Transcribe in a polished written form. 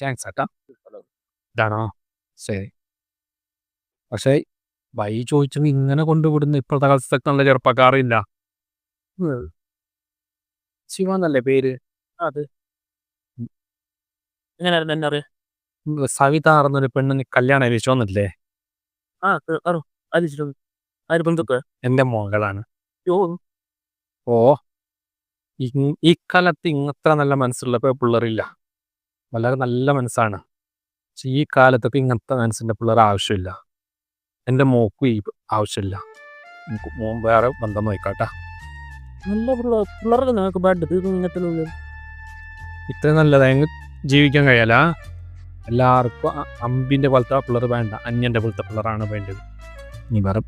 Thanks ഏട്ടാ. ഇതാണോ? ശരി. പക്ഷേ വൈ ചോദിച്ചെങ്കിൽ ഇങ്ങനെ കൊണ്ടുവിടുന്ന ഇപ്പോഴത്തെ കാലത്തൊക്കെ നല്ല ചെറുപ്പക്കാരില്ല. ഉം. ശിവ എന്നല്ലേ പേര്? അത് എങ്ങനെയായിരുന്നു എന്നെ അറിയാം? സവിത പറഞ്ഞൊരു പെണ്ണിന് കല്യാണം കഴിച്ചോന്നില്ലേ? ആ അറിയോ അതിച്ചിട്ടുണ്ട് ആര് ബന്ധുക്ക എൻ്റെ മകളാണ്. യോ ഓ ഈ കാലത്ത് ഇങ്ങനത്തെ നല്ല മനസ്സുള്ള പിള്ളേരില്ല. വളരെ നല്ല മനസ്സാണ്. പക്ഷെ ഈ കാലത്തൊക്കെ ഇങ്ങനത്തെ മനസ്സിൻ്റെ പിള്ളേർ ആവശ്യമില്ല. എൻ്റെ മോക്കും ഈ ആവശ്യമില്ല. എനിക്ക് മോൻ വേറെ ബന്ധം നോക്കാട്ടാ. നല്ല പിള്ളേരുടെ നിങ്ങൾക്ക് വേണ്ടത് ഇത് ഇങ്ങനത്തെ ഇത്രയും നല്ലതായി ജീവിക്കാൻ കഴിയല. എല്ലാവർക്കും അമ്പിൻ്റെ പോലത്തെ പിള്ളേർ വേണ്ട, അന്യൻ്റെ പോലത്തെ പിള്ളേരാണ് വേണ്ടത്. നീ വേറെ